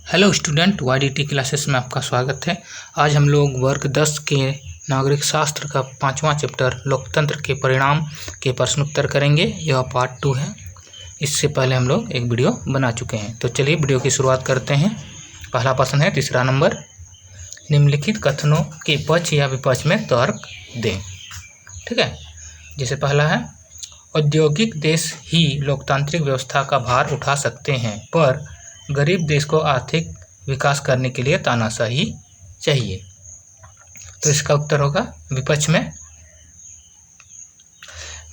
Hello student, YDT classes में आपका स्वागत है। आज हम लोग वर्ग 10 के नागरिक शास्त्र का 5वां चैप्टर लोकतंत्र के परिणाम के प्रश्नोत्तर करेंगे। यह पार्ट 2 है। इससे पहले हम लोग एक वीडियो बना चुके हैं, तो चलिए वीडियो की शुरुआत करते हैं। पहला प्रश्न है 3 नंबर, निम्नलिखित कथनों के पक्ष या विपक्ष में तर्क दें। ठीक है, जैसे पहला है, औद्योगिक देश ही लोकतांत्रिक व्यवस्था का भार उठा सकते हैं, पर गरीब देश को आर्थिक विकास करने के लिए तानाशाही चाहिए। तो इसका उत्तर होगा विपक्ष में,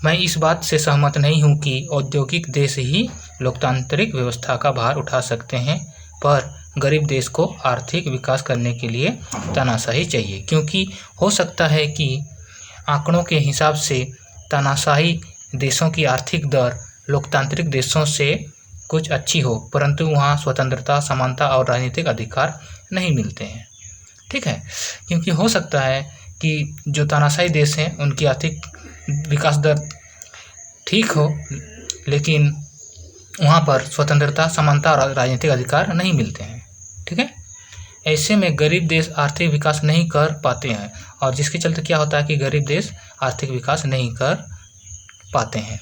मैं इस बात से सहमत नहीं हूं कि औद्योगिक देश ही लोकतांत्रिक व्यवस्था का भार उठा सकते हैं, पर गरीब देश को आर्थिक विकास करने के लिए तानाशाही चाहिए। क्योंकि हो सकता है कि आंकड़ों के हिसाब से तानाशाही देशों की आर्थिक दर लोकतांत्रिक देशों से कुछ अच्छी हो, परंतु वहाँ स्वतंत्रता, समानता और राजनीतिक अधिकार नहीं मिलते हैं। ठीक है, क्योंकि हो सकता है कि जो तानाशाही देश हैं उनकी आर्थिक विकास दर ठीक हो, लेकिन वहाँ पर स्वतंत्रता, समानता और राजनीतिक अधिकार नहीं मिलते हैं। ठीक है, ऐसे में गरीब देश आर्थिक विकास नहीं कर पाते हैं, और जिसके चलते क्या होता है कि गरीब देश आर्थिक विकास नहीं कर पाते हैं।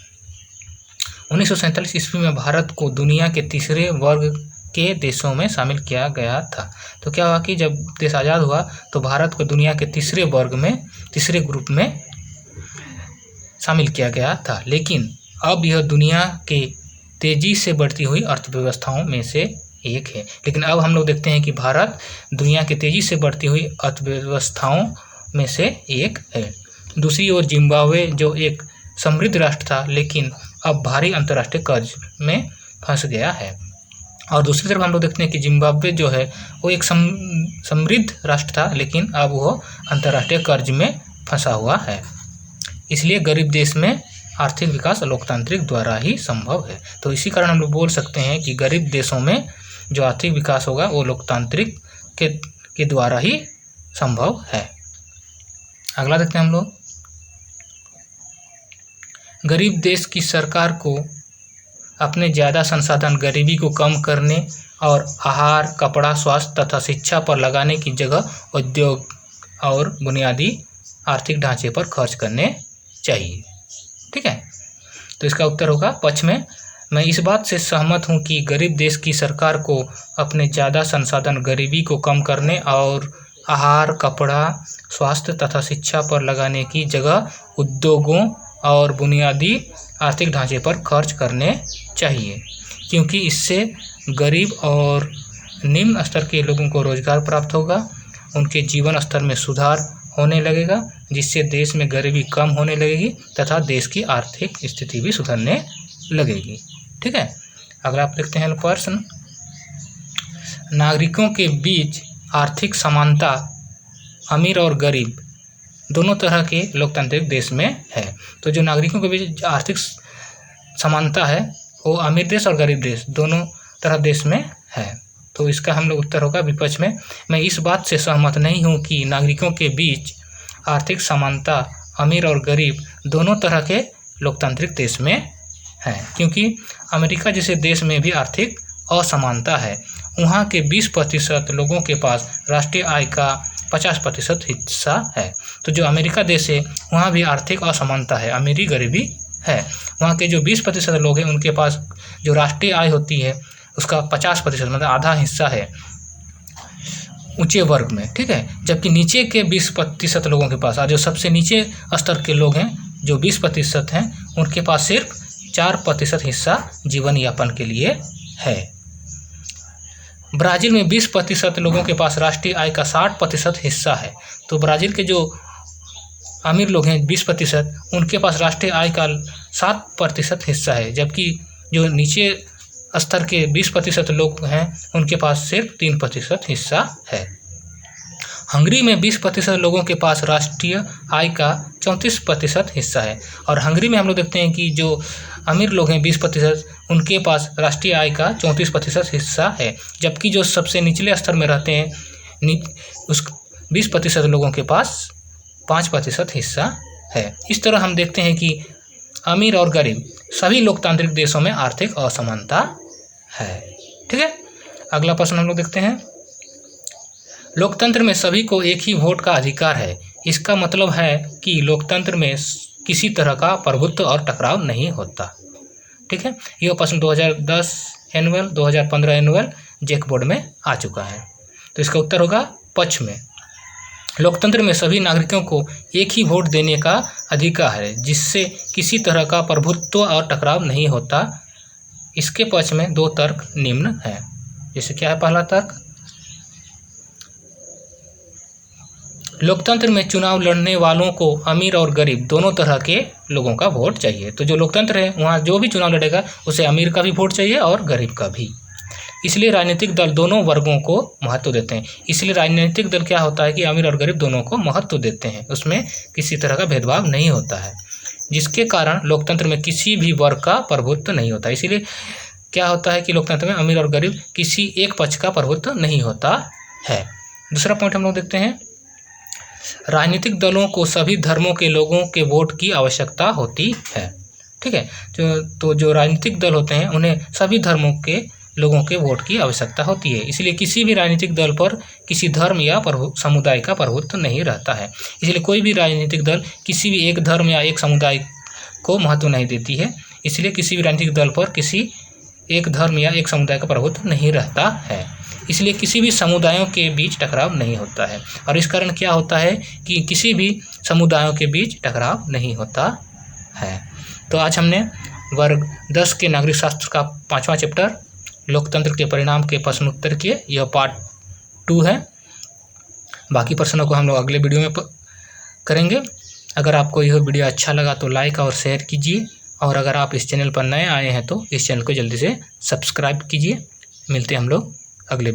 1947 ईस्वी में भारत को दुनिया के तीसरे वर्ग के देशों में शामिल किया गया था। तो क्या हुआ कि जब देश आज़ाद हुआ तो भारत को दुनिया के तीसरे वर्ग में, तीसरे ग्रुप में शामिल किया गया था। लेकिन अब यह दुनिया के तेजी से बढ़ती हुई अर्थव्यवस्थाओं में से एक है। लेकिन अब हम लोग देखते हैं कि भारत दुनिया के तेजी से बढ़ती हुई अर्थव्यवस्थाओं में से एक है। दूसरी ओर जिम्बाब्वे जो एक समृद्ध राष्ट्र था, लेकिन अब भारी अंतर्राष्ट्रीय कर्ज में फंस गया है। और दूसरी तरफ हम लोग देखते हैं कि जिम्बाब्वे जो है वो एक समृद्ध राष्ट्र था, लेकिन अब वो अंतर्राष्ट्रीय कर्ज में फंसा हुआ है। इसलिए गरीब देश में आर्थिक विकास लोकतांत्रिक द्वारा ही संभव है। तो इसी कारण हम लोग बोल सकते हैं कि गरीब देशों में जो आर्थिक विकास होगा वो लोकतांत्रिक के द्वारा ही संभव है। अगला देखते हैं हम लोग, गरीब देश की सरकार को अपने ज़्यादा संसाधन गरीबी को कम करने और आहार, कपड़ा, स्वास्थ्य तथा शिक्षा पर लगाने की जगह उद्योग और बुनियादी आर्थिक ढांचे पर खर्च करने चाहिए। ठीक है, तो इसका उत्तर होगा पक्ष में, मैं इस बात से सहमत हूं कि गरीब देश की सरकार को अपने ज़्यादा संसाधन गरीबी को कम करने और आहार, कपड़ा, स्वास्थ्य तथा शिक्षा पर लगाने की जगह उद्योगों और बुनियादी आर्थिक ढांचे पर खर्च करने चाहिए, क्योंकि इससे गरीब और निम्न स्तर के लोगों को रोजगार प्राप्त होगा, उनके जीवन स्तर में सुधार होने लगेगा, जिससे देश में गरीबी कम होने लगेगी तथा देश की आर्थिक स्थिति भी सुधरने लगेगी। ठीक है, अगला आप देखते हैं प्रश्न, नागरिकों के बीच आर्थिक समानता अमीर और गरीब दोनों तरह के लोकतांत्रिक देश में है। तो जो नागरिकों के बीच आर्थिक समानता है वो अमीर देश और गरीब देश दोनों तरह देश में है। तो इसका हम लोग उत्तर होगा विपक्ष में, मैं इस बात से सहमत नहीं हूँ कि नागरिकों के बीच आर्थिक समानता अमीर और गरीब दोनों तरह के लोकतांत्रिक देश में है। क्योंकि अमेरिका जैसे देश में भी आर्थिक असमानता है। वहाँ के 20% लोगों के पास राष्ट्रीय आय का 50% हिस्सा है। तो जो अमेरिका देश है वहाँ भी आर्थिक असमानता है, अमीरी गरीबी है। वहाँ के जो 20% लोग हैं उनके पास जो राष्ट्रीय आय होती है उसका 50% मतलब आधा हिस्सा है ऊंचे वर्ग में। ठीक है, जबकि नीचे के 20% लोगों के पास, और जो सबसे नीचे स्तर के लोग हैं जो 20% हैं उनके पास सिर्फ 4% हिस्सा जीवन यापन के लिए है। ब्राज़ील में 20% लोगों के पास राष्ट्रीय आय का 60% हिस्सा है। तो ब्राज़ील के जो अमीर लोग हैं 20%, उनके पास राष्ट्रीय आय का 7% हिस्सा है, जबकि जो नीचे स्तर के 20% लोग हैं उनके पास सिर्फ 3% हिस्सा है। हंगरी में 20% लोगों के पास राष्ट्रीय आय का 34% हिस्सा है। और हंगरी में हम लोग देखते हैं कि जो अमीर लोग हैं 20%, उनके पास राष्ट्रीय आय का 34% हिस्सा है, जबकि जो सबसे निचले स्तर में रहते हैं उस 20% लोगों के पास 5% हिस्सा है। इस तरह हम देखते हैं कि अमीर और गरीब सभी लोकतांत्रिक देशों में आर्थिक असमानता है। ठीक है, अगला प्रश्न हम लोग देखते हैं। लोकतंत्र में सभी को एक ही वोट का अधिकार है। इसका मतलब है कि लोकतंत्र में किसी तरह का प्रभुत्व और टकराव नहीं होता। ठीक है, यह प्रश्न 2010 एनुअल 2015 एनुअल जेक बोर्ड में आ चुका है। तो इसका उत्तर होगा पक्ष में। लोकतंत्र में सभी नागरिकों को एक ही वोट देने का अधिकार है, जिससे किसी तरह का प्रभुत्व और टकराव नहीं होता। इसके पक्ष में दो तर्क निम्न है। जैसे क्या है पहला तर्क, लोकतंत्र में चुनाव लड़ने वालों को अमीर और गरीब दोनों तरह के लोगों का वोट चाहिए। तो जो लोकतंत्र है वहाँ जो भी चुनाव लड़ेगा उसे अमीर का भी वोट चाहिए और गरीब का भी। इसलिए राजनीतिक दल दोनों वर्गों को महत्व देते हैं। इसलिए राजनीतिक दल क्या होता है कि अमीर और गरीब दोनों को महत्व देते हैं, उसमें किसी तरह का भेदभाव नहीं होता है, जिसके कारण लोकतंत्र में किसी भी वर्ग का प्रभुत्व नहीं होता। इसीलिए क्या होता है कि लोकतंत्र में अमीर और गरीब किसी एक पक्ष का प्रभुत्व नहीं होता है। दूसरा पॉइंट हम लोग देखते हैं, राजनीतिक दलों को सभी धर्मों के लोगों के वोट की आवश्यकता होती है। ठीक है, तो जो राजनीतिक दल होते हैं उन्हें सभी धर्मों के लोगों के वोट की आवश्यकता होती है। इसलिए किसी भी राजनीतिक दल पर किसी धर्म या समुदाय का प्रभुत्व नहीं रहता है। इसलिए कोई भी राजनीतिक दल किसी भी एक धर्म या एक समुदाय को महत्व नहीं देती है। इसलिए किसी भी राजनीतिक दल पर किसी एक धर्म या एक समुदाय का प्रभुत्व नहीं रहता है। इसलिए किसी भी समुदायों के बीच टकराव नहीं होता है, और इस कारण क्या होता है कि किसी भी समुदायों के बीच टकराव नहीं होता है। तो आज हमने वर्ग 10 के नागरिक शास्त्र का 5वां चैप्टर लोकतंत्र के परिणाम के प्रश्नोत्तर किए। यह पार्ट 2 है। बाकी प्रश्नों को हम लोग अगले वीडियो में करेंगे। अगर आपको यह वीडियो अच्छा लगा तो लाइक और शेयर कीजिए, और अगर आप इस चैनल पर नए आए हैं तो इस चैनल को जल्दी से सब्सक्राइब कीजिए। मिलते हैं हम लोग अगले